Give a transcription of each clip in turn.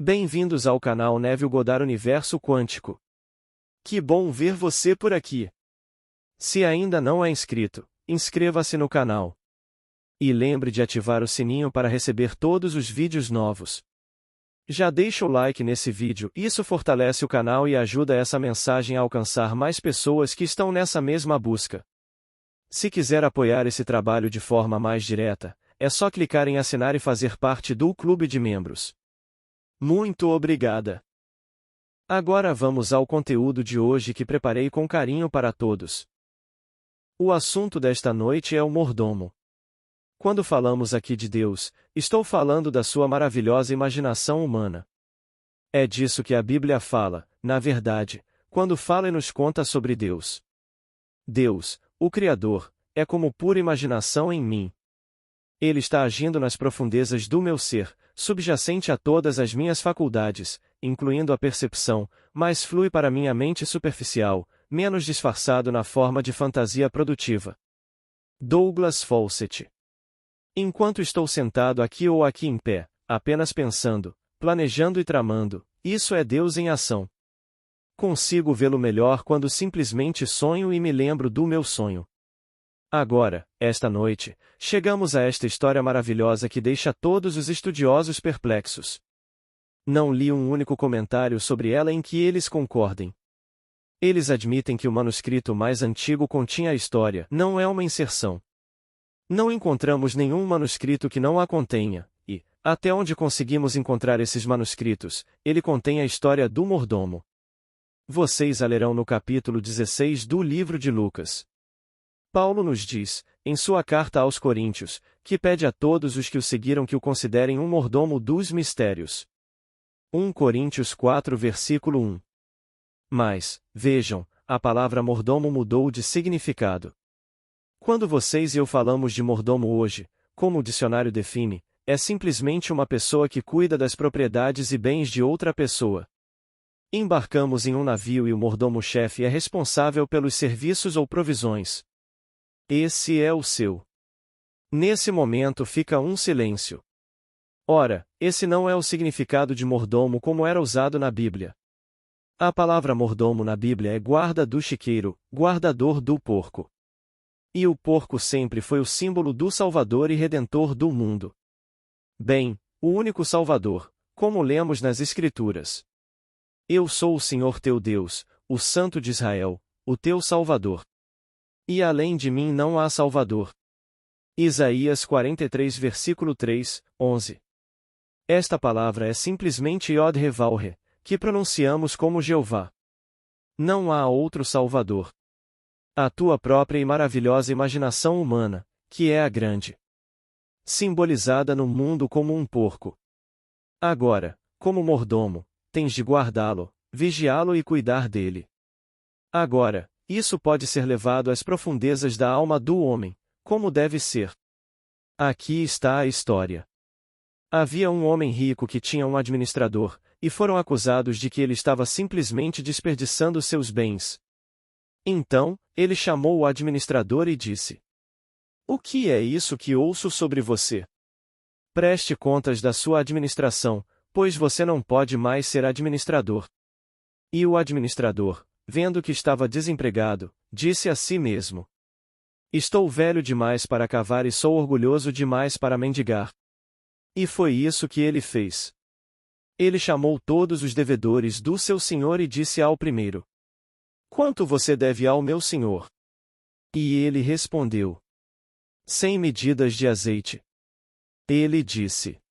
Bem-vindos ao canal Neville Goddard Universo Quântico. Que bom ver você por aqui! Se ainda não é inscrito, inscreva-se no canal. E lembre de ativar o sininho para receber todos os vídeos novos. Já deixa o like nesse vídeo, isso fortalece o canal e ajuda essa mensagem a alcançar mais pessoas que estão nessa mesma busca. Se quiser apoiar esse trabalho de forma mais direta, é só clicar em assinar e fazer parte do clube de membros. Muito obrigada! Agora vamos ao conteúdo de hoje que preparei com carinho para todos. O assunto desta noite é o mordomo. Quando falamos aqui de Deus, estou falando da sua maravilhosa imaginação humana. É disso que a Bíblia fala, na verdade, quando fala e nos conta sobre Deus. Deus, o Criador, é como pura imaginação em mim. Ele está agindo nas profundezas do meu ser, subjacente a todas as minhas faculdades, incluindo a percepção, mas flui para minha mente superficial, menos disfarçado na forma de fantasia produtiva. Douglas Fawcett. Enquanto estou sentado aqui ou aqui em pé, apenas pensando, planejando e tramando, isso é Deus em ação. Consigo vê-lo melhor quando simplesmente sonho e me lembro do meu sonho. Agora, esta noite, chegamos a esta história maravilhosa que deixa todos os estudiosos perplexos. Não li um único comentário sobre ela em que eles concordem. Eles admitem que o manuscrito mais antigo continha a história, não é uma inserção. Não encontramos nenhum manuscrito que não a contenha, e, até onde conseguimos encontrar esses manuscritos, ele contém a história do mordomo. Vocês a lerão no capítulo 16 do livro de Lucas. Paulo nos diz, em sua carta aos Coríntios, que pede a todos os que o seguiram que o considerem um mordomo dos mistérios. 1 Coríntios 4 versículo 1. Mas, vejam, a palavra mordomo mudou de significado. Quando vocês e eu falamos de mordomo hoje, como o dicionário define, é simplesmente uma pessoa que cuida das propriedades e bens de outra pessoa. Embarcamos em um navio e o mordomo-chefe é responsável pelos serviços ou provisões. Esse é o seu. Nesse momento fica um silêncio. Ora, esse não é o significado de mordomo como era usado na Bíblia. A palavra mordomo na Bíblia é guarda do chiqueiro, guardador do porco. E o porco sempre foi o símbolo do Salvador e Redentor do mundo. Bem, o único Salvador, como lemos nas Escrituras. Eu sou o Senhor teu Deus, o Santo de Israel, o teu Salvador. E além de mim não há Salvador. Isaías 43 versículo 3, 11. Esta palavra é simplesmente Yod-He-Vav-He, que pronunciamos como Jeová. Não há outro Salvador. A tua própria e maravilhosa imaginação humana, que é a grande. Simbolizada no mundo como um porco. Agora, como mordomo, tens de guardá-lo, vigiá-lo e cuidar dele. Agora, isso pode ser levado às profundezas da alma do homem, como deve ser. Aqui está a história. Havia um homem rico que tinha um administrador, e foram acusados de que ele estava simplesmente desperdiçando seus bens. Então, ele chamou o administrador e disse: "O que é isso que ouço sobre você? Preste contas da sua administração, pois você não pode mais ser administrador." E o administrador, vendo que estava desempregado, disse a si mesmo: "Estou velho demais para cavar e sou orgulhoso demais para mendigar." E foi isso que ele fez. Ele chamou todos os devedores do seu senhor e disse ao primeiro: "Quanto você deve ao meu senhor?" E ele respondeu: 100 medidas de azeite. Ele disse: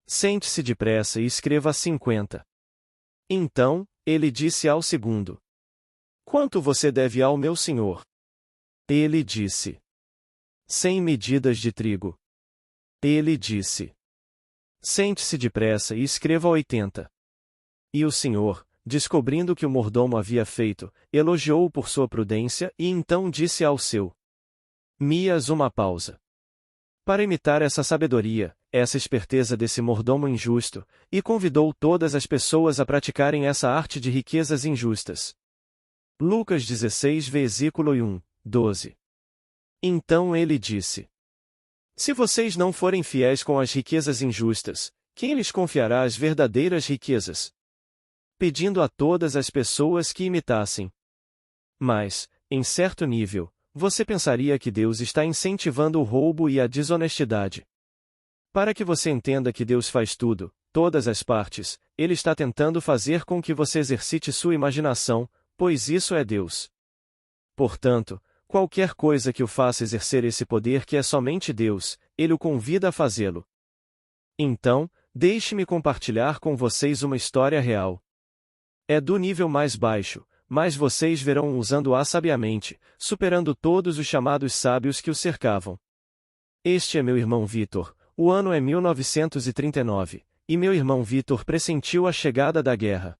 "Sente-se depressa e escreva 50. Então, ele disse ao segundo: "Quanto você deve ao meu senhor?" Ele disse: 100 medidas de trigo. Ele disse: "Sente-se depressa e escreva 80. E o senhor, descobrindo que o mordomo havia feito, elogiou-o por sua prudência e então disse ao seu Mias uma pausa. Para imitar essa sabedoria, essa esperteza desse mordomo injusto, e convidou todas as pessoas a praticarem essa arte de riquezas injustas. Lucas 16 versículo 1, 12. Então ele disse: "Se vocês não forem fiéis com as riquezas injustas, Quem lhes confiará as verdadeiras riquezas? Pedindo a todas as pessoas que imitassem. Mas, em certo nível, você pensaria que Deus está incentivando o roubo e a desonestidade. Para que você entenda que Deus faz tudo, todas as partes, Ele está tentando fazer com que você exercite sua imaginação, pois isso é Deus. Portanto, qualquer coisa que o faça exercer esse poder que é somente Deus, Ele o convida a fazê-lo. Então, deixe-me compartilhar com vocês uma história real. É do nível mais baixo, mas vocês verão usando-a sabiamente, superando todos os chamados sábios que o cercavam. Este é meu irmão Vitor, o ano é 1939, e meu irmão Vitor pressentiu a chegada da guerra.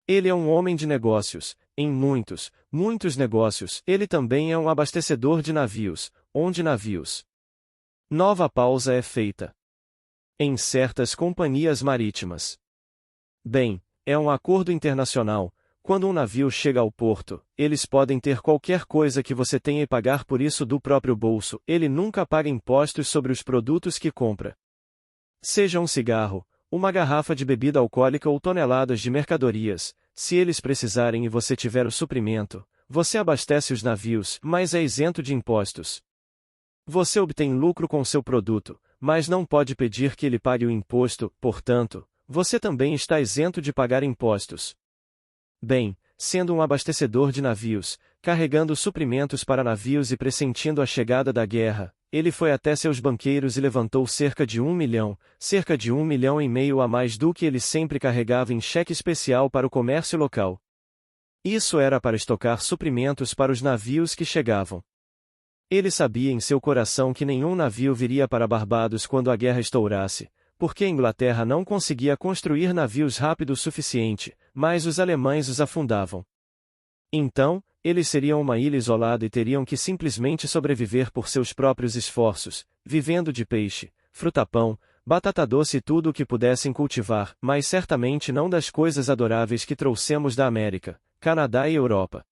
Ele é um homem de negócios, em muitos negócios. Ele também é um abastecedor de navios, onde navios. Nova pausa é feita. Em certas companhias marítimas. Bem, é um acordo internacional. Quando um navio chega ao porto, eles podem ter qualquer coisa que você tenha e pagar por isso do próprio bolso. Ele nunca paga impostos sobre os produtos que compra. Seja um cigarro, uma garrafa de bebida alcoólica ou toneladas de mercadorias, se eles precisarem e você tiver o suprimento, você abastece os navios, mas é isento de impostos. Você obtém lucro com seu produto, mas não pode pedir que ele pague o imposto, portanto, você também está isento de pagar impostos. Bem, sendo um abastecedor de navios, carregando suprimentos para navios e pressentindo a chegada da guerra, ele foi até seus banqueiros e levantou cerca de 1 milhão e meio a mais do que ele sempre carregava em cheque especial para o comércio local. Isso era para estocar suprimentos para os navios que chegavam. Ele sabia em seu coração que nenhum navio viria para Barbados quando a guerra estourasse, porque a Inglaterra não conseguia construir navios rápido o suficiente, mas os alemães os afundavam. Então, eles seriam uma ilha isolada e teriam que simplesmente sobreviver por seus próprios esforços, vivendo de peixe, fruta-pão, batata doce e tudo o que pudessem cultivar, mas certamente não das coisas adoráveis que trouxemos da América, Canadá e Europa.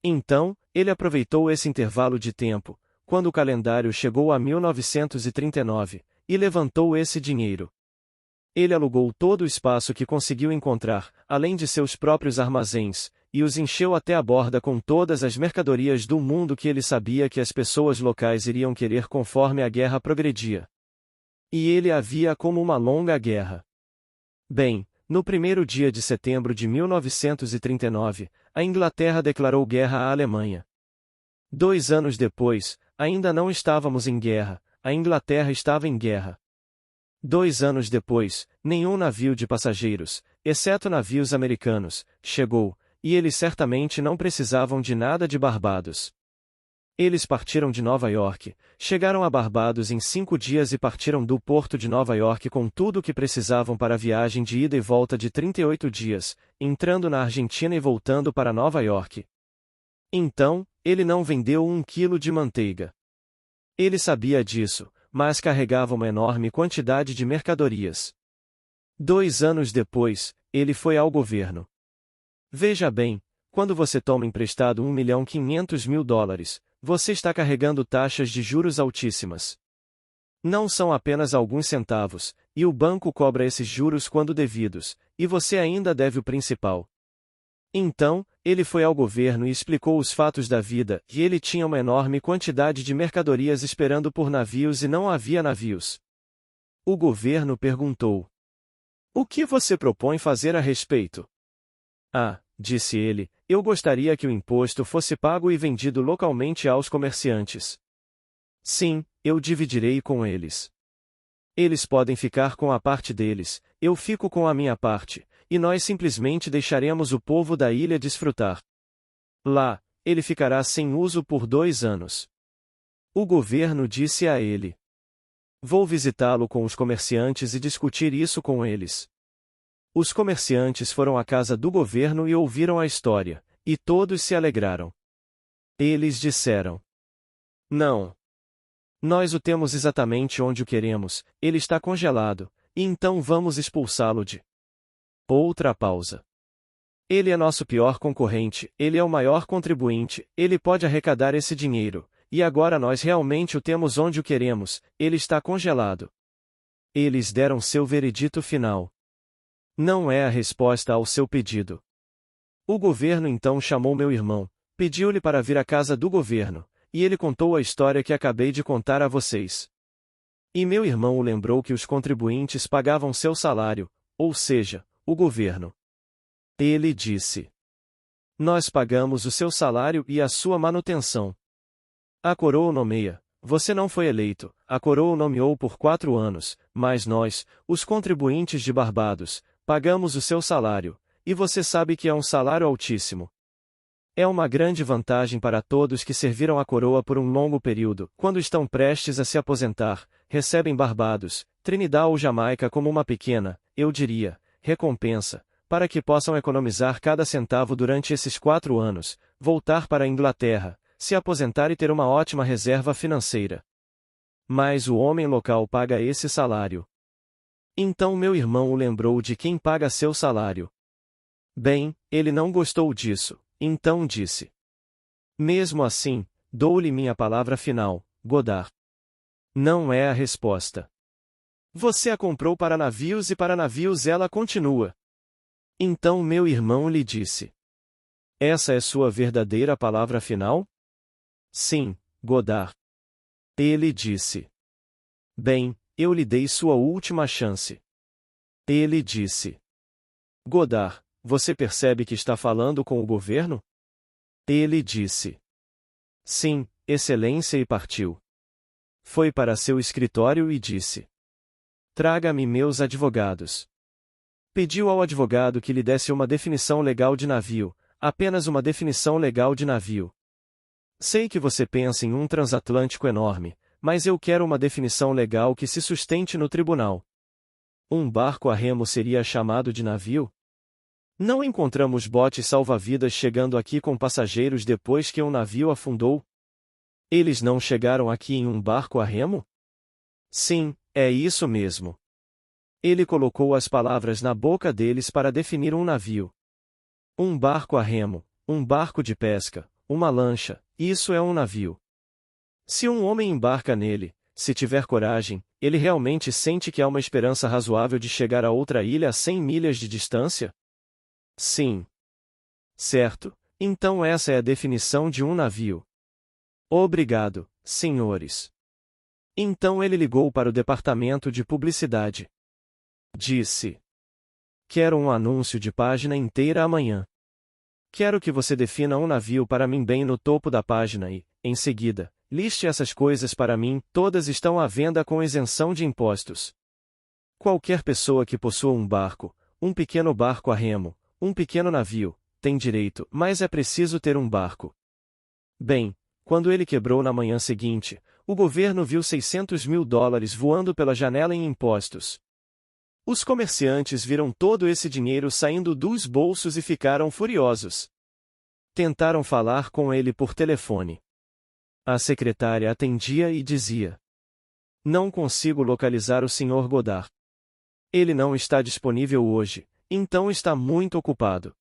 Então, ele aproveitou esse intervalo de tempo, quando o calendário chegou a 1939, e levantou esse dinheiro. Ele alugou todo o espaço que conseguiu encontrar, além de seus próprios armazéns, e os encheu até a borda com todas as mercadorias do mundo que ele sabia que as pessoas locais iriam querer conforme a guerra progredia. E ele a via como uma longa guerra. Bem, no primeiro dia de setembro de 1939, a Inglaterra declarou guerra à Alemanha. 2 anos depois, ainda não estávamos em guerra, a Inglaterra estava em guerra. 2 anos depois, nenhum navio de passageiros, exceto navios americanos, chegou, e eles certamente não precisavam de nada de Barbados. Eles partiram de Nova York, chegaram a Barbados em 5 dias e partiram do porto de Nova York com tudo o que precisavam para a viagem de ida e volta de 38 dias, entrando na Argentina e voltando para Nova York. Então, ele não vendeu 1 quilo de manteiga. Ele sabia disso, mas carregava uma enorme quantidade de mercadorias. 2 anos depois, ele foi ao governo. Veja bem, quando você toma emprestado $1.500.000, você está carregando taxas de juros altíssimas. Não são apenas alguns centavos, e o banco cobra esses juros quando devidos, e você ainda deve o principal. Então, ele foi ao governo e explicou os fatos da vida, e ele tinha uma enorme quantidade de mercadorias esperando por navios e não havia navios. O governo perguntou: "O que você propõe fazer a respeito?" "Ah", disse ele, "eu gostaria que o imposto fosse pago e vendido localmente aos comerciantes." "Sim, eu dividirei com eles. Eles podem ficar com a parte deles, eu fico com a minha parte, e nós simplesmente deixaremos o povo da ilha desfrutar. Lá, ele ficará sem uso por 2 anos." O governo disse a ele: "Vou visitá-lo com os comerciantes e discutir isso com eles." Os comerciantes foram à casa do governo e ouviram a história, e todos se alegraram. Eles disseram: "Não. Nós o temos exatamente onde o queremos, ele está congelado, e então vamos expulsá-lo de." Outra pausa. "Ele é nosso pior concorrente, ele é o maior contribuinte, ele pode arrecadar esse dinheiro, e agora nós realmente o temos onde o queremos, ele está congelado." Eles deram seu veredito final. Não é a resposta ao seu pedido. O governo então chamou meu irmão, pediu-lhe para vir à casa do governo, e ele contou a história que acabei de contar a vocês. E meu irmão o lembrou que os contribuintes pagavam seu salário, ou seja, o governo. Ele disse: Nós pagamos o seu salário e a sua manutenção. A coroa o nomeia, você não foi eleito, a coroa o nomeou por 4 anos, mas nós, os contribuintes de Barbados, pagamos o seu salário, e você sabe que é um salário altíssimo. É uma grande vantagem para todos que serviram a coroa por um longo período, quando estão prestes a se aposentar, recebem Barbados, Trinidad ou Jamaica como uma pequena, eu diria, recompensa, para que possam economizar cada centavo durante esses 4 anos, voltar para a Inglaterra, se aposentar e ter uma ótima reserva financeira. Mas o homem local paga esse salário. Então meu irmão o lembrou de quem paga seu salário. Bem, ele não gostou disso, então disse: Mesmo assim, dou-lhe minha palavra final, Godard. Não é a resposta. Você a comprou para navios e para navios ela continua. Então meu irmão lhe disse: Essa é sua verdadeira palavra final? Sim, Godard. Ele disse: Bem, eu lhe dei sua última chance. Ele disse: Godard, você percebe que está falando com o governo? Ele disse: Sim, Excelência, e partiu. Foi para seu escritório e disse: Traga-me meus advogados. Pediu ao advogado que lhe desse uma definição legal de navio, apenas uma definição legal de navio. Sei que você pensa em um transatlântico enorme, mas eu quero uma definição legal que se sustente no tribunal. Um barco a remo seria chamado de navio? Não encontramos botes salva-vidas chegando aqui com passageiros depois que um navio afundou? Eles não chegaram aqui em um barco a remo? Sim, é isso mesmo. Ele colocou as palavras na boca deles para definir um navio. Um barco a remo, um barco de pesca, uma lancha, isso é um navio. Se um homem embarca nele, se tiver coragem, ele realmente sente que há uma esperança razoável de chegar a outra ilha a 100 milhas de distância? Sim. Certo, então essa é a definição de um navio. Obrigado, senhores. Então ele ligou para o departamento de publicidade. Disse: Quero um anúncio de página inteira amanhã. Quero que você defina um navio para mim bem no topo da página e, em seguida, liste essas coisas para mim, todas estão à venda com isenção de impostos. Qualquer pessoa que possua um barco, um pequeno barco a remo, um pequeno navio, tem direito, mas é preciso ter um barco. Bem, quando ele quebrou na manhã seguinte, o governo viu $600 mil voando pela janela em impostos. Os comerciantes viram todo esse dinheiro saindo dos bolsos e ficaram furiosos. Tentaram falar com ele por telefone. A secretária atendia e dizia: Não consigo localizar o Sr. Godard. Ele não está disponível hoje, então está muito ocupado.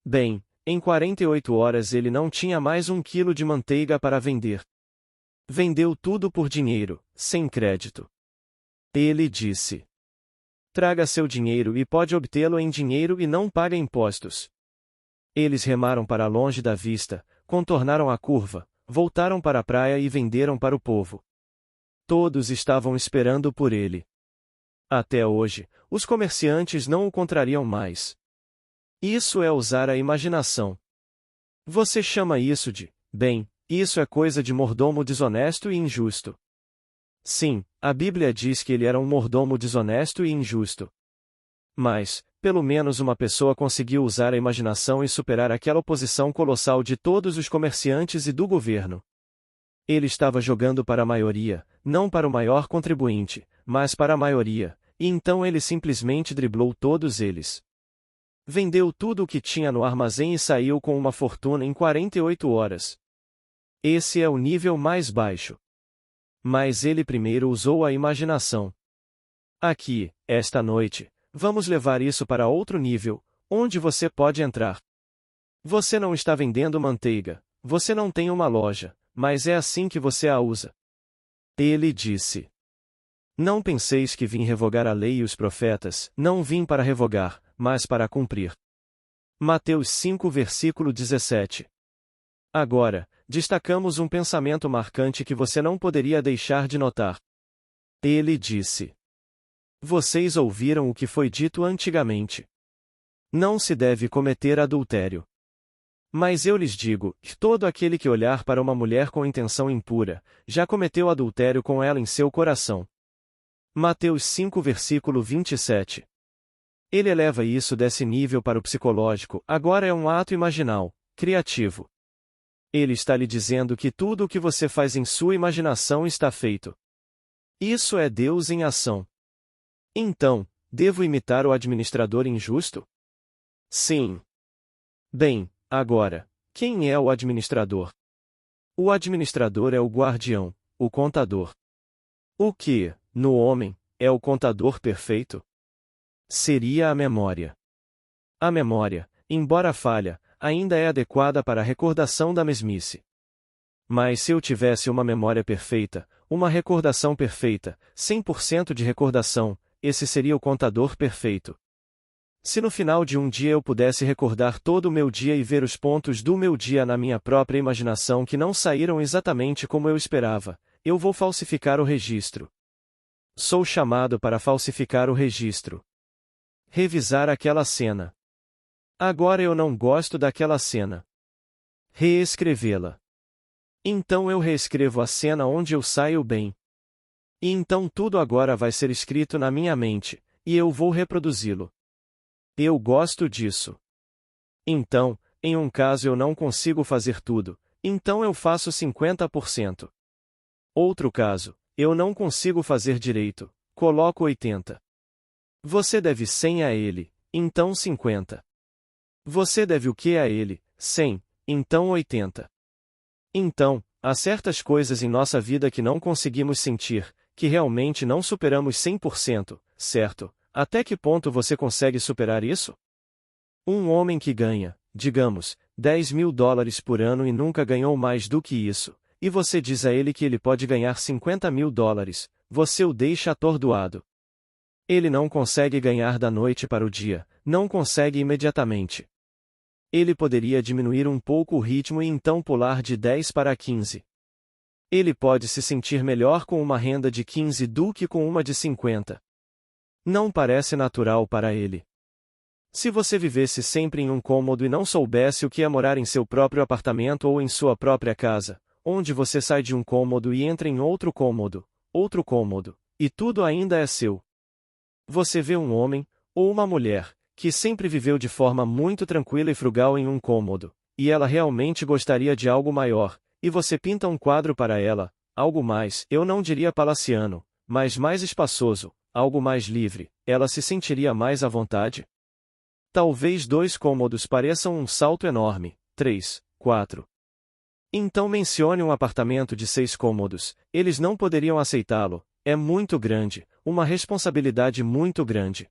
Bem, em 48 horas ele não tinha mais 1 quilo de manteiga para vender. Vendeu tudo por dinheiro, sem crédito. Ele disse: Traga seu dinheiro e pode obtê-lo em dinheiro e não paga impostos. Eles remaram para longe da vista, contornaram a curva, voltaram para a praia e venderam para o povo. Todos estavam esperando por ele. Até hoje, os comerciantes não o contrariam mais. Isso é usar a imaginação. Você chama isso de, bem, isso é coisa de mordomo desonesto e injusto. Sim, a Bíblia diz que ele era um mordomo desonesto e injusto. Mas, pelo menos uma pessoa conseguiu usar a imaginação e superar aquela oposição colossal de todos os comerciantes e do governo. Ele estava jogando para a maioria, não para o maior contribuinte, mas para a maioria, e então ele simplesmente driblou todos eles. Vendeu tudo o que tinha no armazém e saiu com uma fortuna em 48 horas. Esse é o nível mais baixo. Mas ele primeiro usou a imaginação. Aqui, esta noite, vamos levar isso para outro nível, onde você pode entrar. Você não está vendendo manteiga, você não tem uma loja, mas é assim que você a usa. Ele disse: Não penseis que vim revogar a lei e os profetas, não vim para revogar, mas para cumprir. Mateus 5 versículo 17. Agora, destacamos um pensamento marcante que você não poderia deixar de notar. Ele disse: Vocês ouviram o que foi dito antigamente. Não se deve cometer adultério. Mas eu lhes digo, que todo aquele que olhar para uma mulher com intenção impura, já cometeu adultério com ela em seu coração. Mateus 5 versículo 27. Ele eleva isso desse nível para o psicológico, agora é um ato imaginal, criativo. Ele está lhe dizendo que tudo o que você faz em sua imaginação está feito. Isso é Deus em ação. Então, devo imitar o administrador injusto? Sim. Bem, agora, quem é o administrador? O administrador é o guardião, o contador. O que, no homem, é o contador perfeito? Seria a memória. A memória, embora falha, ainda é adequada para a recordação da mesmice. Mas se eu tivesse uma memória perfeita, uma recordação perfeita, 100% de recordação, esse seria o contador perfeito. Se no final de um dia eu pudesse recordar todo o meu dia e ver os pontos do meu dia na minha própria imaginação que não saíram exatamente como eu esperava, eu vou falsificar o registro. Sou chamado para falsificar o registro. Revisar aquela cena. Agora eu não gosto daquela cena. Reescrevê-la. Então eu reescrevo a cena onde eu saio bem. E então tudo agora vai ser escrito na minha mente, e eu vou reproduzi-lo. Eu gosto disso. Então, em um caso eu não consigo fazer tudo, então eu faço 50%. Outro caso, eu não consigo fazer direito, coloco 80%. Você deve 100 a ele, então 50%. Você deve o que a ele? 100, então 80%. Então, há certas coisas em nossa vida que não conseguimos sentir, que realmente não superamos 100%, certo? Até que ponto você consegue superar isso? Um homem que ganha, digamos, $10.000 por ano e nunca ganhou mais do que isso, e você diz a ele que ele pode ganhar $50.000, você o deixa atordoado. Ele não consegue ganhar da noite para o dia, não consegue imediatamente. Ele poderia diminuir um pouco o ritmo e então pular de 10 para 15. Ele pode se sentir melhor com uma renda de 15 do que com uma de 50. Não parece natural para ele. Se você vivesse sempre em um cômodo e não soubesse o que é morar em seu próprio apartamento ou em sua própria casa, onde você sai de um cômodo e entra em outro cômodo, e tudo ainda é seu. Você vê um homem, ou uma mulher, que sempre viveu de forma muito tranquila e frugal em um cômodo, e ela realmente gostaria de algo maior, e você pinta um quadro para ela, algo mais, eu não diria palaciano, mas mais espaçoso, algo mais livre, ela se sentiria mais à vontade? Talvez 2 cômodos pareçam um salto enorme, 3, 4. Então mencione um apartamento de 6 cômodos, eles não poderiam aceitá-lo, é muito grande, uma responsabilidade muito grande.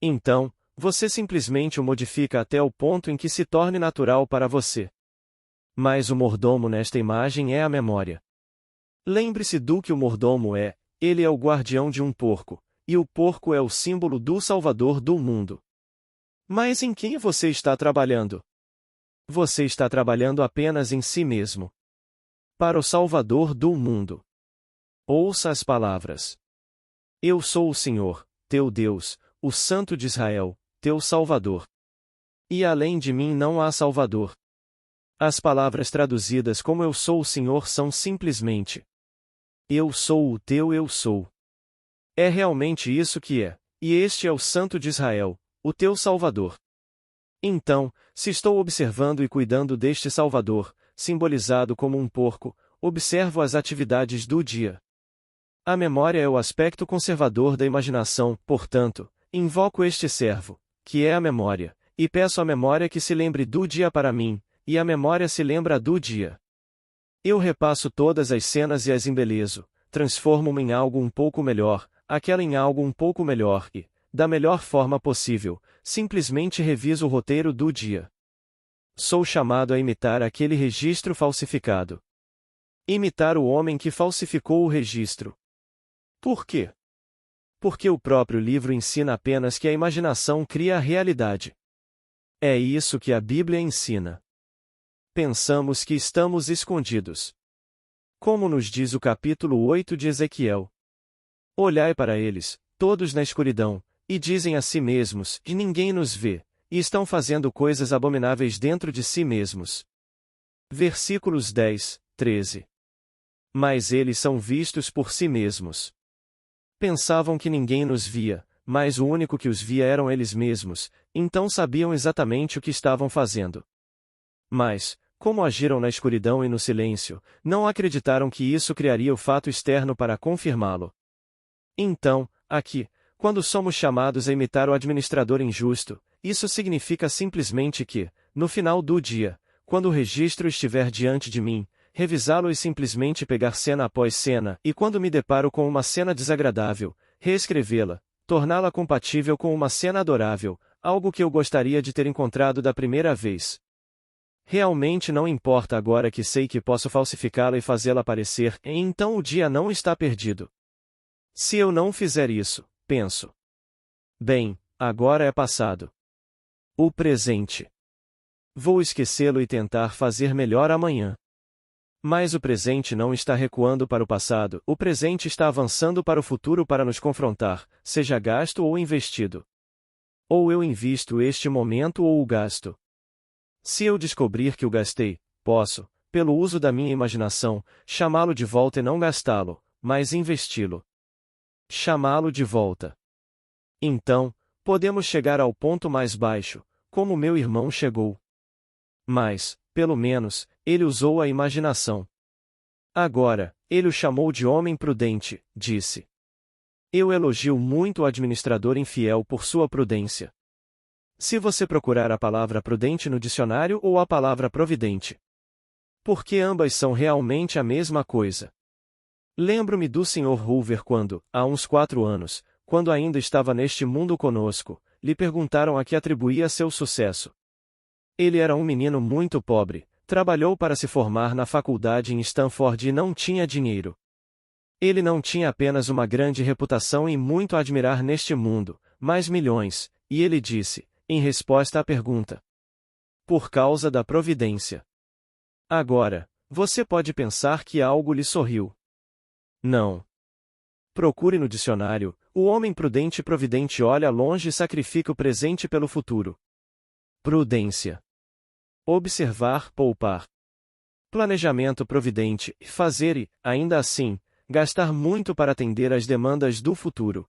Então, você simplesmente o modifica até o ponto em que se torne natural para você. Mas o mordomo nesta imagem é a memória. Lembre-se do que o mordomo é, ele é o guardião de um porco, e o porco é o símbolo do Salvador do mundo. Mas em quem você está trabalhando? Você está trabalhando apenas em si mesmo. Para o Salvador do mundo. Ouça as palavras. Eu sou o Senhor, teu Deus, o Santo de Israel, teu Salvador. E além de mim não há Salvador. As palavras traduzidas como Eu sou o Senhor são simplesmente Eu sou o teu Eu sou. É realmente isso que é, e este é o Santo de Israel, o teu Salvador. Então, se estou observando e cuidando deste Salvador, simbolizado como um porco, observo as atividades do dia. A memória é o aspecto conservador da imaginação, portanto, invoco este servo, que é a memória, e peço à memória que se lembre do dia para mim, e a memória se lembra do dia. Eu repasso todas as cenas e as embelezo, transformo-me em algo um pouco melhor, aquela em algo um pouco melhor e, da melhor forma possível, simplesmente reviso o roteiro do dia. Sou chamado a imitar aquele registro falsificado. Imitar o homem que falsificou o registro. Por quê? Porque o próprio livro ensina apenas que a imaginação cria a realidade. É isso que a Bíblia ensina. Pensamos que estamos escondidos. Como nos diz o capítulo 8 de Ezequiel. Olhai para eles, todos na escuridão, e dizem a si mesmos, e ninguém nos vê, e estão fazendo coisas abomináveis dentro de si mesmos. Versículos 10, 13. Mas eles são vistos por si mesmos. Pensavam que ninguém nos via, mas o único que os via eram eles mesmos, então sabiam exatamente o que estavam fazendo. Mas, como agiram na escuridão e no silêncio, não acreditaram que isso criaria o fato externo para confirmá-lo. Então, aqui, quando somos chamados a imitar o administrador injusto, isso significa simplesmente que, no final do dia, quando o registro estiver diante de mim, revisá-lo e simplesmente pegar cena após cena, e quando me deparo com uma cena desagradável, reescrevê-la, torná-la compatível com uma cena adorável, algo que eu gostaria de ter encontrado da primeira vez. Realmente não importa agora que sei que posso falsificá-la e fazê-la aparecer, e então o dia não está perdido. Se eu não fizer isso, penso. Bem, agora é passado. O presente. Vou esquecê-lo e tentar fazer melhor amanhã. Mas o presente não está recuando para o passado, o presente está avançando para o futuro para nos confrontar, seja gasto ou investido. Ou eu invisto este momento ou o gasto. Se eu descobrir que o gastei, posso, pelo uso da minha imaginação, chamá-lo de volta e não gastá-lo, mas investi-lo. Chamá-lo de volta. Então, podemos chegar ao ponto mais baixo, como meu irmão chegou. Mas, pelo menos, ele usou a imaginação. Agora, ele o chamou de homem prudente, disse. Eu elogio muito o administrador infiel por sua prudência. Se você procurar a palavra prudente no dicionário ou a palavra providente. Porque ambas são realmente a mesma coisa. Lembro-me do Sr. Hoover quando, há uns 4 anos, quando ainda estava neste mundo conosco, lhe perguntaram a que atribuía seu sucesso. Ele era um menino muito pobre, trabalhou para se formar na faculdade em Stanford e não tinha dinheiro. Ele não tinha apenas uma grande reputação e muito a admirar neste mundo, mas milhões, e ele disse, em resposta à pergunta: por causa da providência. Agora, você pode pensar que algo lhe sorriu. Não. Procure no dicionário, o homem prudente e providente olha longe e sacrifica o presente pelo futuro. Prudência. Observar, poupar. Planejamento providente, fazer e, ainda assim, gastar muito para atender às demandas do futuro.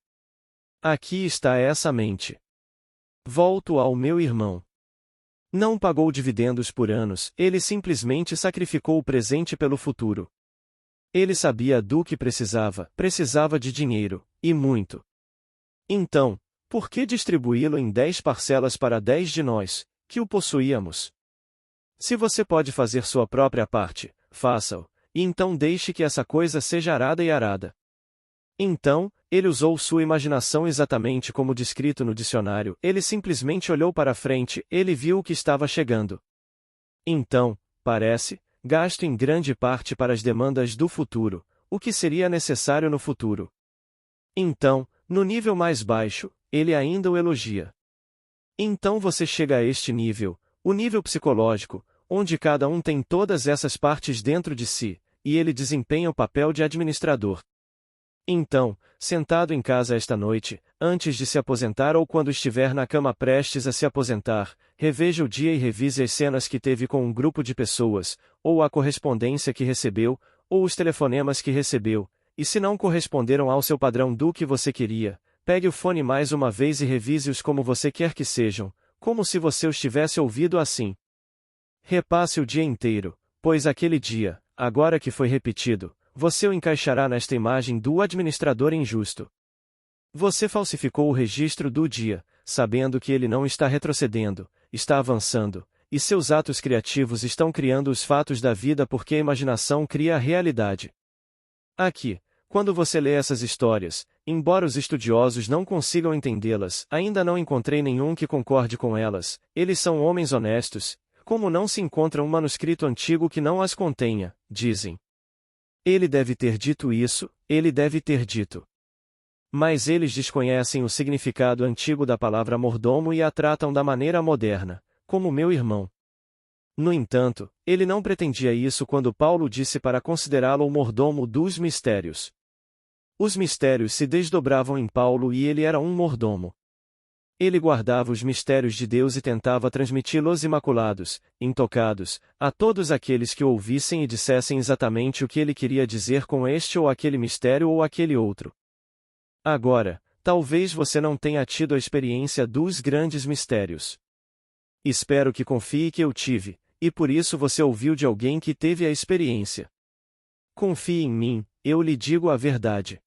Aqui está essa mente. Volto ao meu irmão. Não pagou dividendos por anos, ele simplesmente sacrificou o presente pelo futuro. Ele sabia do que precisava de dinheiro, e muito. Então, por que distribuí-lo em 10 parcelas para 10 de nós, que o possuíamos? Se você pode fazer sua própria parte, faça-o, e então deixe que essa coisa seja arada e arada. Então, ele usou sua imaginação exatamente como descrito no dicionário, ele simplesmente olhou para frente, ele viu o que estava chegando. Então, parece, gasto em grande parte para as demandas do futuro, o que seria necessário no futuro. Então, no nível mais baixo, ele ainda o elogia. Então você chega a este nível, o nível psicológico, onde cada um tem todas essas partes dentro de si, e ele desempenha o papel de administrador. Então, sentado em casa esta noite, antes de se aposentar ou quando estiver na cama prestes a se aposentar, reveja o dia e revise as cenas que teve com um grupo de pessoas, ou a correspondência que recebeu, ou os telefonemas que recebeu, e se não corresponderam ao seu padrão do que você queria, pegue o fone mais uma vez e revise-os como você quer que sejam, como se você os tivesse ouvido assim. Repasse o dia inteiro, pois aquele dia, agora que foi repetido, você o encaixará nesta imagem do administrador injusto. Você falsificou o registro do dia, sabendo que ele não está retrocedendo, está avançando, e seus atos criativos estão criando os fatos da vida porque a imaginação cria a realidade. Aqui, quando você lê essas histórias, embora os estudiosos não consigam entendê-las, ainda não encontrei nenhum que concorde com elas, eles são homens honestos, como não se encontra um manuscrito antigo que não as contenha, dizem. Ele deve ter dito isso, ele deve ter dito. Mas eles desconhecem o significado antigo da palavra mordomo e a tratam da maneira moderna, como meu irmão. No entanto, ele não pretendia isso quando Paulo disse para considerá-lo o mordomo dos mistérios. Os mistérios se desdobravam em Paulo e ele era um mordomo. Ele guardava os mistérios de Deus e tentava transmiti-los imaculados, intocados, a todos aqueles que o ouvissem e dissessem exatamente o que ele queria dizer com este ou aquele mistério ou aquele outro. Agora, talvez você não tenha tido a experiência dos grandes mistérios. Espero que confie que eu tive, e por isso você ouviu de alguém que teve a experiência. Confie em mim, eu lhe digo a verdade.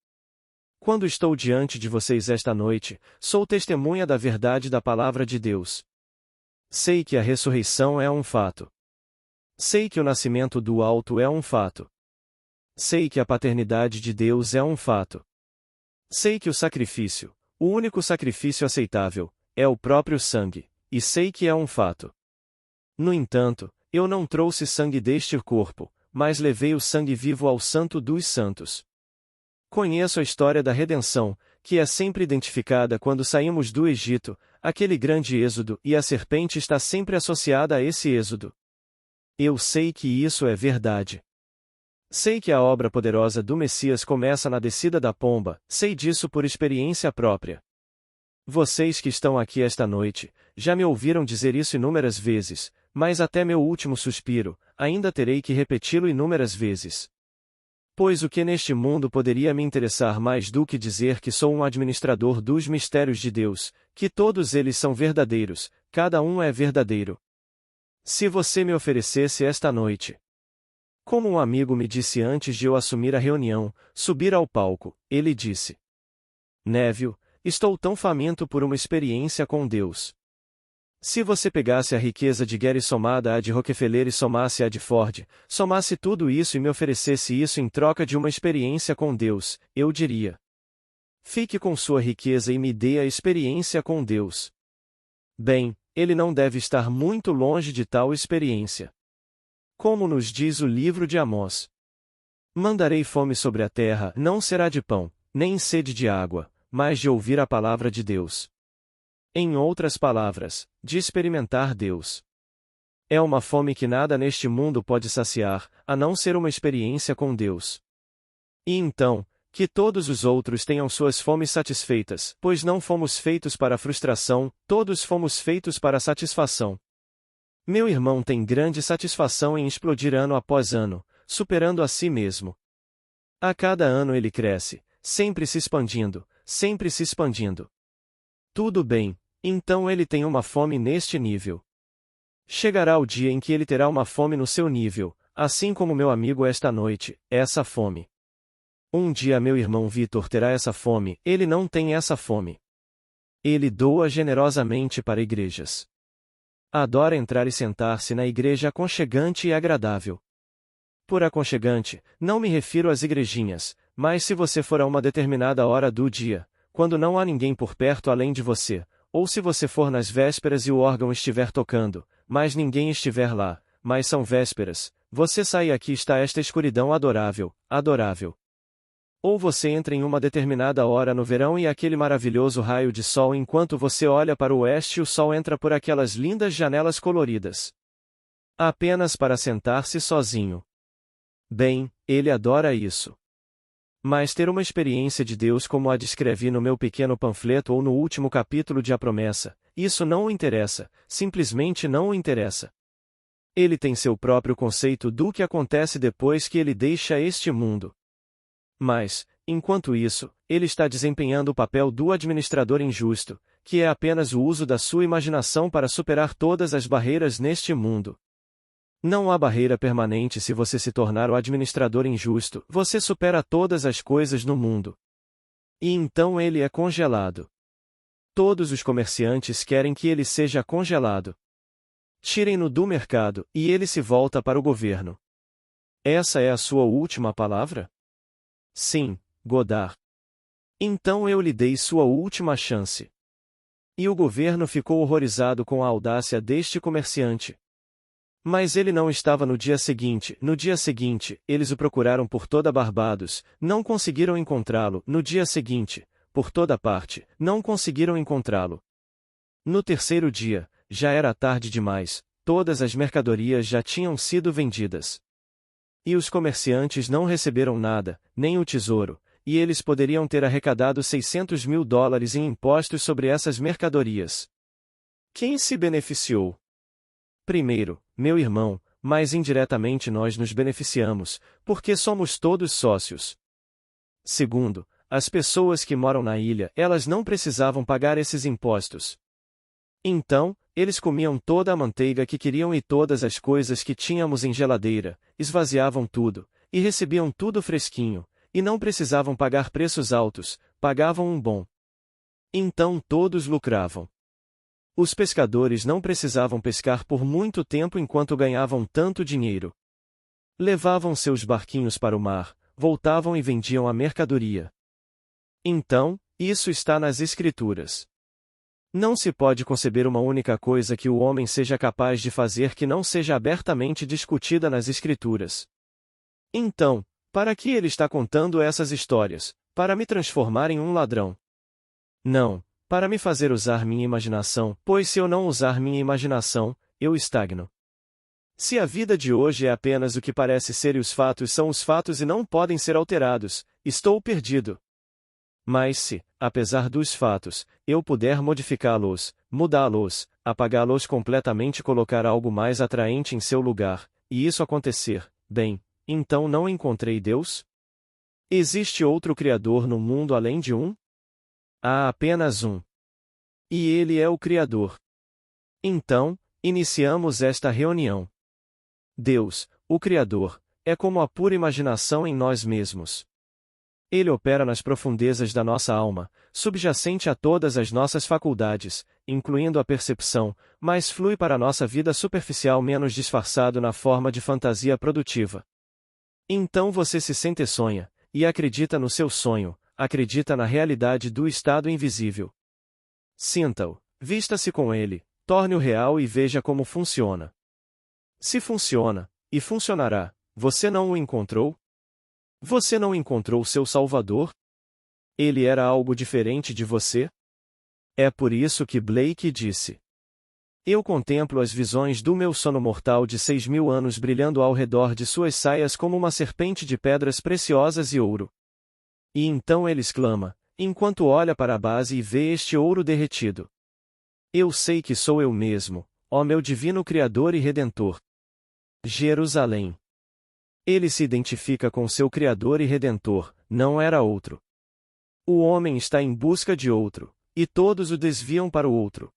Quando estou diante de vocês esta noite, sou testemunha da verdade da palavra de Deus. Sei que a ressurreição é um fato. Sei que o nascimento do alto é um fato. Sei que a paternidade de Deus é um fato. Sei que o sacrifício, o único sacrifício aceitável, é o próprio sangue, e sei que é um fato. No entanto, eu não trouxe sangue deste corpo, mas levei o sangue vivo ao Santo dos Santos. Conheço a história da redenção, que é sempre identificada quando saímos do Egito, aquele grande êxodo, e a serpente está sempre associada a esse êxodo. Eu sei que isso é verdade. Sei que a obra poderosa do Messias começa na descida da pomba, sei disso por experiência própria. Vocês que estão aqui esta noite, já me ouviram dizer isso inúmeras vezes, mas até meu último suspiro, ainda terei que repeti-lo inúmeras vezes. Pois o que neste mundo poderia me interessar mais do que dizer que sou um administrador dos mistérios de Deus, que todos eles são verdadeiros, cada um é verdadeiro. Se você me oferecesse esta noite, como um amigo me disse antes de eu assumir a reunião, subir ao palco, ele disse: Neville, estou tão faminto por uma experiência com Deus. Se você pegasse a riqueza de Gary somada à de Rockefeller e somasse a de Ford, somasse tudo isso e me oferecesse isso em troca de uma experiência com Deus, eu diria: fique com sua riqueza e me dê a experiência com Deus. Bem, ele não deve estar muito longe de tal experiência. Como nos diz o livro de Amós: mandarei fome sobre a terra, não será de pão, nem sede de água, mas de ouvir a palavra de Deus. Em outras palavras, de experimentar Deus. É uma fome que nada neste mundo pode saciar, a não ser uma experiência com Deus. E então, que todos os outros tenham suas fomes satisfeitas, pois não fomos feitos para a frustração, todos fomos feitos para a satisfação. Meu irmão tem grande satisfação em explodir ano após ano, superando a si mesmo. A cada ano ele cresce, sempre se expandindo, sempre se expandindo. Tudo bem, então ele tem uma fome neste nível. Chegará o dia em que ele terá uma fome no seu nível, assim como meu amigo esta noite, essa fome. Um dia meu irmão Vitor terá essa fome, ele não tem essa fome. Ele doa generosamente para igrejas. Adora entrar e sentar-se na igreja aconchegante e agradável. Por aconchegante, não me refiro às igrejinhas, mas se você for a uma determinada hora do dia, quando não há ninguém por perto além de você, ou se você for nas vésperas e o órgão estiver tocando, mas ninguém estiver lá, mas são vésperas, você sai e aqui está esta escuridão adorável, adorável. Ou você entra em uma determinada hora no verão e aquele maravilhoso raio de sol enquanto você olha para o oeste e o sol entra por aquelas lindas janelas coloridas. Apenas para sentar-se sozinho. Bem, ele adora isso. Mas ter uma experiência de Deus como a descrevi no meu pequeno panfleto ou no último capítulo de A Promessa, isso não o interessa, simplesmente não o interessa. Ele tem seu próprio conceito do que acontece depois que ele deixa este mundo. Mas, enquanto isso, ele está desempenhando o papel do administrador injusto, que é apenas o uso da sua imaginação para superar todas as barreiras neste mundo. Não há barreira permanente se você se tornar o administrador injusto, você supera todas as coisas no mundo. E então ele é congelado. Todos os comerciantes querem que ele seja congelado. Tirem-no do mercado, e ele se volta para o governo. Essa é a sua última palavra? Sim, Godard. Então eu lhe dei sua última chance. E o governo ficou horrorizado com a audácia deste comerciante. Mas ele não estava no dia seguinte, eles o procuraram por toda Barbados, não conseguiram encontrá-lo, no dia seguinte, por toda parte, não conseguiram encontrá-lo. No terceiro dia, já era tarde demais, todas as mercadorias já tinham sido vendidas. E os comerciantes não receberam nada, nem o tesouro, e eles poderiam ter arrecadado $600.000 em impostos sobre essas mercadorias. Quem se beneficiou? Primeiro, meu irmão, mas indiretamente nós nos beneficiamos, porque somos todos sócios. Segundo, as pessoas que moram na ilha, elas não precisavam pagar esses impostos. Então, eles comiam toda a manteiga que queriam e todas as coisas que tínhamos em geladeira, esvaziavam tudo, e recebiam tudo fresquinho, e não precisavam pagar preços altos, pagavam um bom. Então todos lucravam. Os pescadores não precisavam pescar por muito tempo enquanto ganhavam tanto dinheiro. Levavam seus barquinhos para o mar, voltavam e vendiam a mercadoria. Então, isso está nas Escrituras. Não se pode conceber uma única coisa que o homem seja capaz de fazer que não seja abertamente discutida nas Escrituras. Então, para que ele está contando essas histórias? Para me transformar em um ladrão? Não, para me fazer usar minha imaginação, pois se eu não usar minha imaginação, eu estagno. Se a vida de hoje é apenas o que parece ser e os fatos são os fatos e não podem ser alterados, estou perdido. Mas se, apesar dos fatos, eu puder modificá-los, mudá-los, apagá-los completamente e colocar algo mais atraente em seu lugar, e isso acontecer, bem, então não encontrei Deus? Existe outro Criador no mundo além de um? Há apenas um. E ele é o Criador. Então, iniciamos esta reunião. Deus, o Criador, é como a pura imaginação em nós mesmos. Ele opera nas profundezas da nossa alma, subjacente a todas as nossas faculdades, incluindo a percepção, mas flui para a nossa vida superficial menos disfarçado na forma de fantasia produtiva. Então você se sente e sonha, e acredita no seu sonho, acredita na realidade do estado invisível. Sinta-o, vista-se com ele, torne-o real e veja como funciona. Se funciona, e funcionará, você não o encontrou? Você não encontrou seu Salvador? Ele era algo diferente de você? É por isso que Blake disse: eu contemplo as visões do meu sono mortal de 6.000 anos brilhando ao redor de suas saias como uma serpente de pedras preciosas e ouro. E então ele exclama, enquanto olha para a base e vê este ouro derretido: eu sei que sou eu mesmo, ó meu divino Criador e Redentor. Jerusalém. Ele se identifica com seu Criador e Redentor, não era outro. O homem está em busca de outro, e todos o desviam para o outro.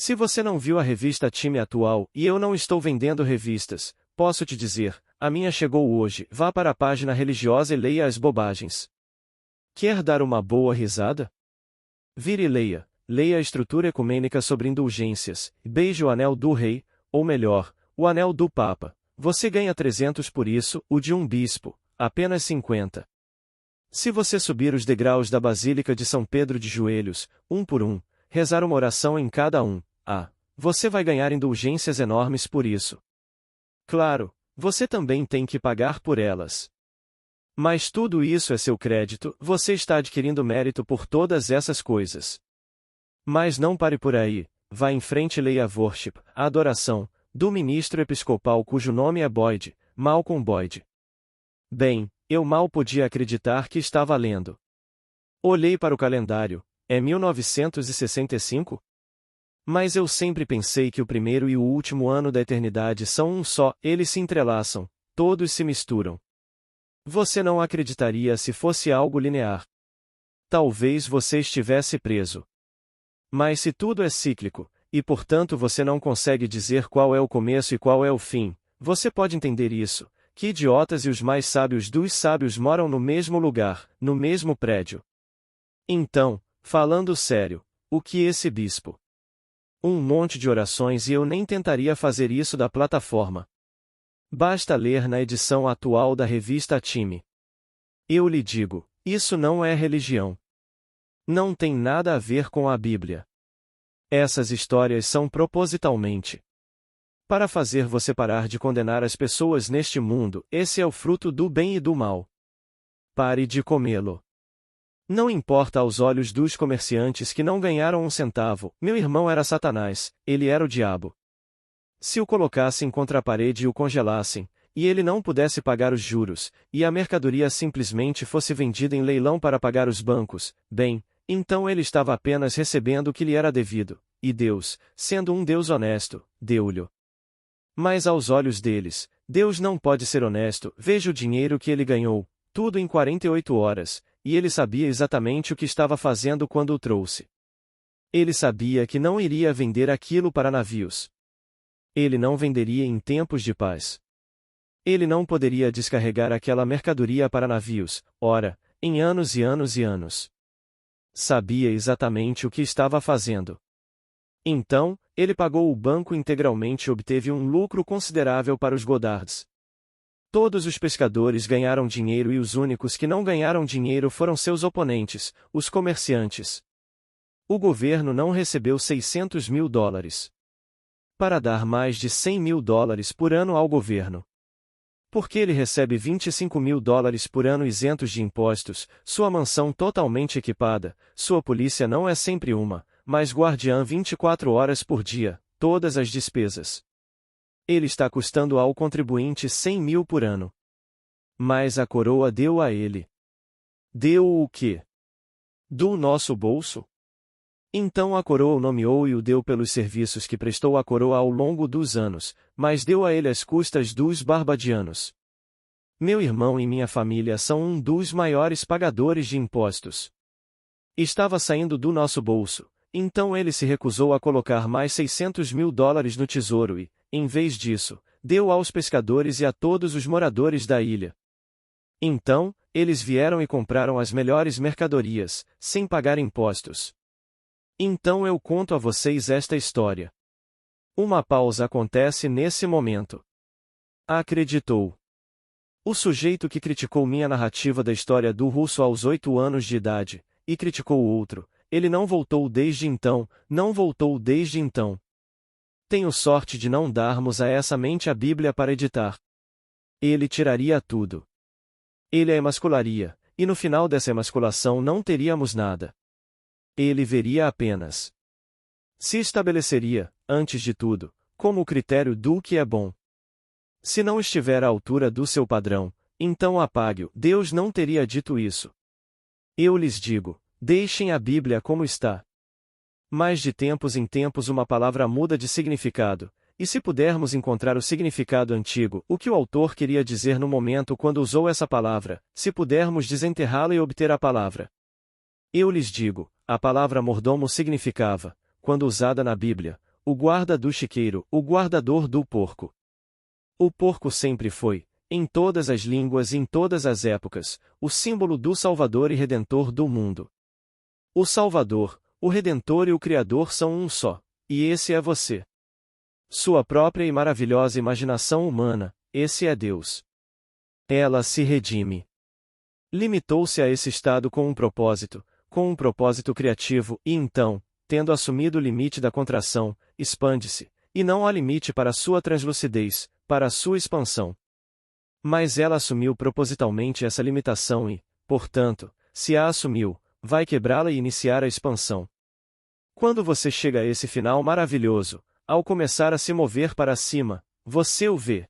Se você não viu a revista Time Atual, e eu não estou vendendo revistas, posso te dizer, a minha chegou hoje, vá para a página religiosa e leia as bobagens. Quer dar uma boa risada? Vire e leia, leia a estrutura ecumênica sobre indulgências, beije o anel do rei, ou melhor, o anel do papa. Você ganha 300 por isso, o de um bispo, apenas 50. Se você subir os degraus da Basílica de São Pedro de joelhos, um por um, rezar uma oração em cada um, você vai ganhar indulgências enormes por isso. Claro, você também tem que pagar por elas. Mas tudo isso é seu crédito, você está adquirindo mérito por todas essas coisas. Mas não pare por aí, vá em frente e leia a worship, a adoração, do ministro episcopal cujo nome é Boyd, Malcolm Boyd. Bem, eu mal podia acreditar que estava lendo. Olhei para o calendário, é 1965? Mas eu sempre pensei que o primeiro e o último ano da eternidade são um só, eles se entrelaçam, todos se misturam. Você não acreditaria se fosse algo linear. Talvez você estivesse preso. Mas se tudo é cíclico, e portanto você não consegue dizer qual é o começo e qual é o fim, você pode entender isso, que idiotas e os mais sábios dos sábios moram no mesmo lugar, no mesmo prédio. Então, falando sério, o que esse bispo? Um monte de orações e eu nem tentaria fazer isso da plataforma. Basta ler na edição atual da revista Time. Eu lhe digo, isso não é religião. Não tem nada a ver com a Bíblia. Essas histórias são propositalmente para fazer você parar de condenar as pessoas neste mundo. Esse é o fruto do bem e do mal. Pare de comê-lo. Não importa aos olhos dos comerciantes que não ganharam um centavo, meu irmão era Satanás, ele era o diabo. Se o colocassem contra a parede e o congelassem, e ele não pudesse pagar os juros, e a mercadoria simplesmente fosse vendida em leilão para pagar os bancos, bem, então ele estava apenas recebendo o que lhe era devido, e Deus, sendo um Deus honesto, deu-lhe. Mas aos olhos deles, Deus não pode ser honesto. Veja o dinheiro que ele ganhou, tudo em 48 horas, e ele sabia exatamente o que estava fazendo quando o trouxe. Ele sabia que não iria vender aquilo para navios. Ele não venderia em tempos de paz. Ele não poderia descarregar aquela mercadoria para navios, ora, em anos e anos e anos. Sabia exatamente o que estava fazendo. Então, ele pagou o banco integralmente e obteve um lucro considerável para os Goddards. Todos os pescadores ganharam dinheiro e os únicos que não ganharam dinheiro foram seus oponentes, os comerciantes. O governo não recebeu $600.000. Para dar mais de $100.000 por ano ao governo. Porque ele recebe $25.000 por ano isentos de impostos, sua mansão totalmente equipada, sua polícia não é sempre uma, mas guardiã 24 horas por dia, todas as despesas. Ele está custando ao contribuinte 100 mil por ano. Mas a coroa deu a ele. Deu o quê? Do nosso bolso? Então a coroa o nomeou e o deu pelos serviços que prestou à coroa ao longo dos anos, mas deu a ele às custas dos barbadianos. Meu irmão e minha família são um dos maiores pagadores de impostos. Estava saindo do nosso bolso, então ele se recusou a colocar mais $600.000 no tesouro e, em vez disso, deu aos pescadores e a todos os moradores da ilha. Então, eles vieram e compraram as melhores mercadorias, sem pagar impostos. Então eu conto a vocês esta história. Uma pausa acontece nesse momento. Acreditou. O sujeito que criticou minha narrativa da história do russo aos 8 anos de idade, e criticou o outro, ele não voltou desde então, não voltou desde então. Tenho sorte de não darmos a essa mente a Bíblia para editar. Ele tiraria tudo. Ele a emascularia, e no final dessa emasculação não teríamos nada. Ele veria apenas. Se estabeleceria, antes de tudo, como o critério do que é bom. Se não estiver à altura do seu padrão, então apague-o. Deus não teria dito isso. Eu lhes digo, deixem a Bíblia como está. Mas de tempos em tempos uma palavra muda de significado, e se pudermos encontrar o significado antigo, o que o autor queria dizer no momento quando usou essa palavra, se pudermos desenterrá-la e obter a palavra. Eu lhes digo, a palavra mordomo significava, quando usada na Bíblia, o guarda do chiqueiro, o guardador do porco. O porco sempre foi, em todas as línguas e em todas as épocas, o símbolo do Salvador e Redentor do mundo. O Salvador, o Redentor e o Criador são um só, e esse é você. Sua própria e maravilhosa imaginação humana, esse é Deus. Ela se redime. Limitou-se a esse estado com um propósito criativo, e então, tendo assumido o limite da contração, expande-se, e não há limite para sua translucidez, para a sua expansão. Mas ela assumiu propositalmente essa limitação e, portanto, se a assumiu, vai quebrá-la e iniciar a expansão. Quando você chega a esse final maravilhoso, ao começar a se mover para cima, você o vê.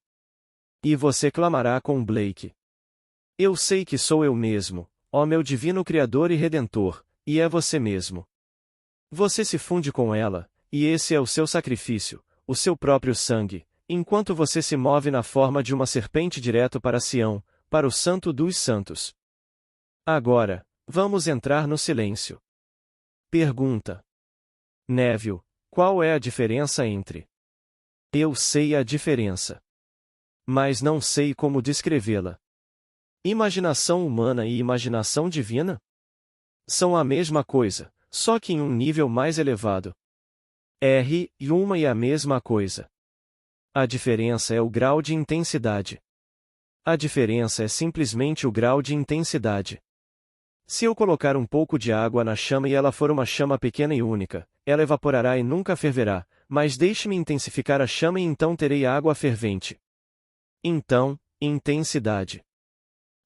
E você clamará com Blake. Eu sei que sou eu mesmo, ó meu divino Criador e Redentor, e é você mesmo. Você se funde com ela, e esse é o seu sacrifício, o seu próprio sangue, enquanto você se move na forma de uma serpente direto para Sião, para o Santo dos Santos. Agora, vamos entrar no silêncio. Pergunta. Neville, qual é a diferença entre? Eu sei a diferença. Mas não sei como descrevê-la. Imaginação humana e imaginação divina? São a mesma coisa, só que em um nível mais elevado. E uma e a mesma coisa. A diferença é o grau de intensidade. A diferença é simplesmente o grau de intensidade. Se eu colocar um pouco de água na chama e ela for uma chama pequena e única, ela evaporará e nunca ferverá, mas deixe-me intensificar a chama e então terei água fervente. Então, intensidade.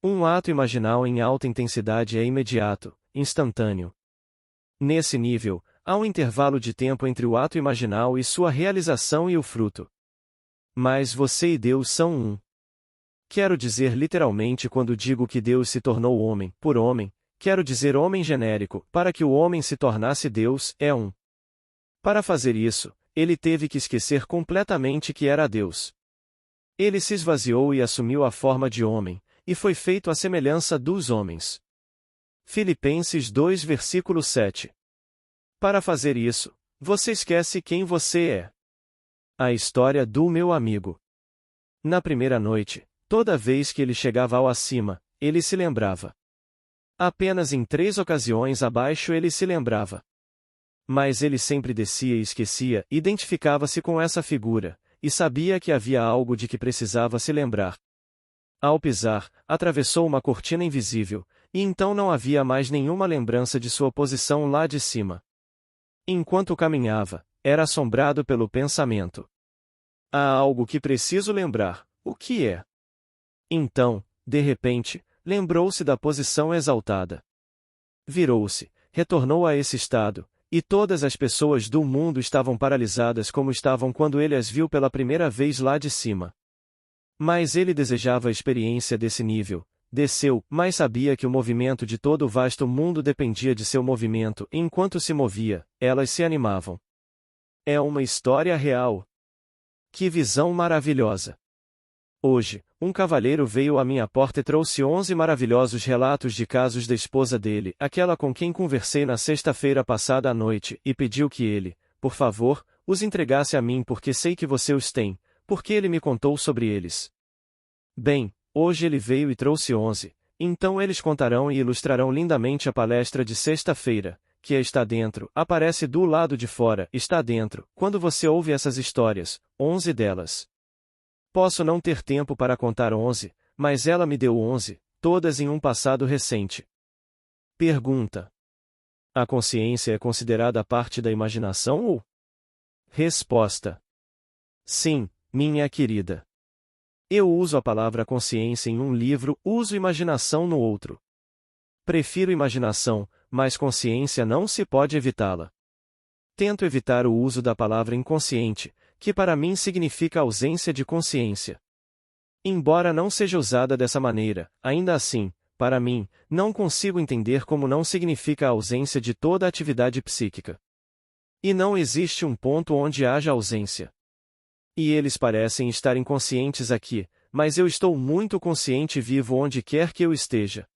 Um ato imaginal em alta intensidade é imediato, instantâneo. Nesse nível, há um intervalo de tempo entre o ato imaginal e sua realização e o fruto. Mas você e Deus são um. Quero dizer literalmente quando digo que Deus se tornou homem, por homem, quero dizer homem genérico, para que o homem se tornasse Deus, é um. Para fazer isso, ele teve que esquecer completamente que era Deus. Ele se esvaziou e assumiu a forma de homem, e foi feito à semelhança dos homens. Filipenses 2 versículo 7. Para fazer isso, você esquece quem você é. A história do meu amigo. Na primeira noite, toda vez que ele chegava ao acima, ele se lembrava. Apenas em 3 ocasiões abaixo ele se lembrava. Mas ele sempre descia e esquecia, identificava-se com essa figura, e sabia que havia algo de que precisava se lembrar. Ao pisar, atravessou uma cortina invisível, e então não havia mais nenhuma lembrança de sua posição lá de cima. Enquanto caminhava, era assombrado pelo pensamento. Há algo que preciso lembrar, o que é? Então, de repente, lembrou-se da posição exaltada. Virou-se, retornou a esse estado, e todas as pessoas do mundo estavam paralisadas como estavam quando ele as viu pela primeira vez lá de cima. Mas ele desejava a experiência desse nível, desceu, mas sabia que o movimento de todo o vasto mundo dependia de seu movimento, e enquanto se movia, elas se animavam. É uma história real. Que visão maravilhosa! Hoje, um cavalheiro veio à minha porta e trouxe 11 maravilhosos relatos de casos da esposa dele, aquela com quem conversei na sexta-feira passada à noite, e pediu que ele, por favor, os entregasse a mim porque sei que você os tem, porque ele me contou sobre eles. Bem, hoje ele veio e trouxe 11, então eles contarão e ilustrarão lindamente a palestra de sexta-feira, que está dentro, aparece do lado de fora, está dentro, quando você ouve essas histórias, 11 delas. Posso não ter tempo para contar 11, mas ela me deu 11, todas em um passado recente. Pergunta: a consciência é considerada parte da imaginação ou? Resposta: sim, minha querida. Eu uso a palavra consciência em um livro, uso imaginação no outro. Prefiro imaginação, mas consciência não se pode evitá-la. Tento evitar o uso da palavra inconsciente, que para mim significa ausência de consciência. Embora não seja usada dessa maneira, ainda assim, para mim, não consigo entender como não significa a ausência de toda atividade psíquica. E não existe um ponto onde haja ausência. E eles parecem estar inconscientes aqui, mas eu estou muito consciente e vivo onde quer que eu esteja.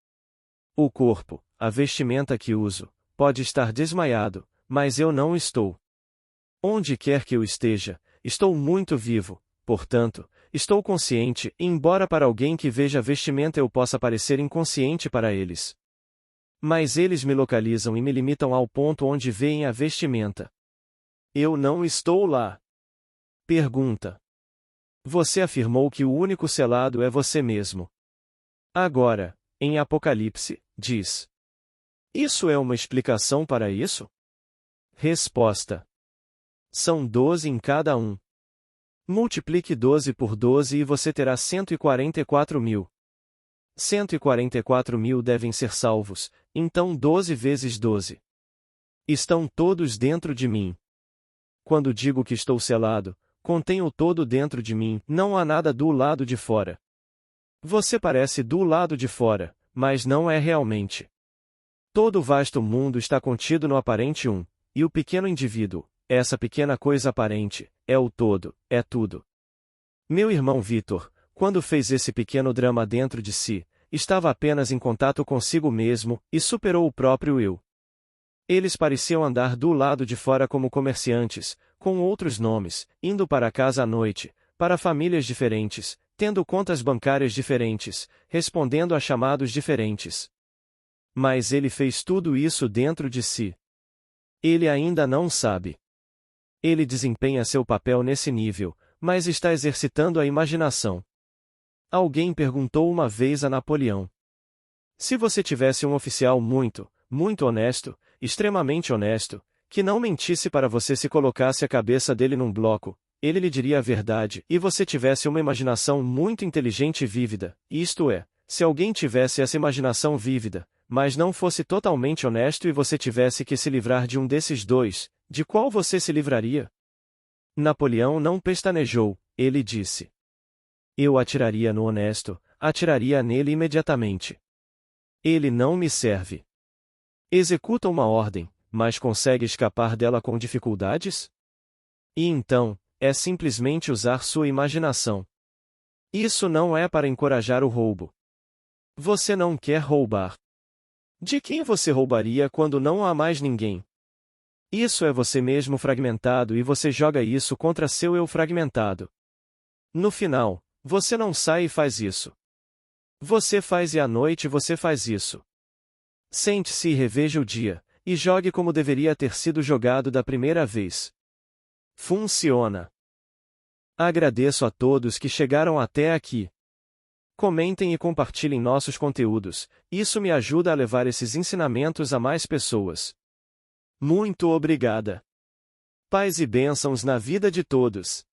O corpo, a vestimenta que uso, pode estar desmaiado, mas eu não estou. Onde quer que eu esteja, estou muito vivo, portanto, estou consciente, embora para alguém que veja a vestimenta eu possa parecer inconsciente para eles. Mas eles me localizam e me limitam ao ponto onde veem a vestimenta. Eu não estou lá. Pergunta: você afirmou que o único selado é você mesmo. Agora, em Apocalipse, diz: isso é uma explicação para isso? Resposta: são 12 em cada um. Multiplique 12 por 12 e você terá 144 mil. 144 mil devem ser salvos, então 12 vezes 12. Estão todos dentro de mim. Quando digo que estou selado, contenho todo dentro de mim, não há nada do lado de fora. Você parece do lado de fora, mas não é realmente. Todo o vasto mundo está contido no aparente um, e o pequeno indivíduo, essa pequena coisa aparente, é o todo, é tudo. Meu irmão Vitor, quando fez esse pequeno drama dentro de si, estava apenas em contato consigo mesmo, e superou o próprio eu. Eles pareciam andar do lado de fora como comerciantes, com outros nomes, indo para casa à noite, para famílias diferentes, tendo contas bancárias diferentes, respondendo a chamados diferentes. Mas ele fez tudo isso dentro de si. Ele ainda não sabe. Ele desempenha seu papel nesse nível, mas está exercitando a imaginação. Alguém perguntou uma vez a Napoleão: se você tivesse um oficial muito, muito honesto, extremamente honesto, que não mentisse para você se colocasse a cabeça dele num bloco, ele lhe diria a verdade, e você tivesse uma imaginação muito inteligente e vívida, isto é, se alguém tivesse essa imaginação vívida, mas não fosse totalmente honesto e você tivesse que se livrar de um desses dois, de qual você se livraria? Napoleão não pestanejou, ele disse. Eu atiraria no honesto, atiraria nele imediatamente. Ele não me serve. Executa uma ordem, mas consegue escapar dela com dificuldades? E então, é simplesmente usar sua imaginação. Isso não é para encorajar o roubo. Você não quer roubar. De quem você roubaria quando não há mais ninguém? Isso é você mesmo fragmentado e você joga isso contra seu eu fragmentado. No final, você não sai e faz isso. Você faz e à noite você faz isso. Sente-se e reveja o dia, e jogue como deveria ter sido jogado da primeira vez. Funciona. Agradeço a todos que chegaram até aqui. Comentem e compartilhem nossos conteúdos, isso me ajuda a levar esses ensinamentos a mais pessoas. Muito obrigada. Paz e bênçãos na vida de todos.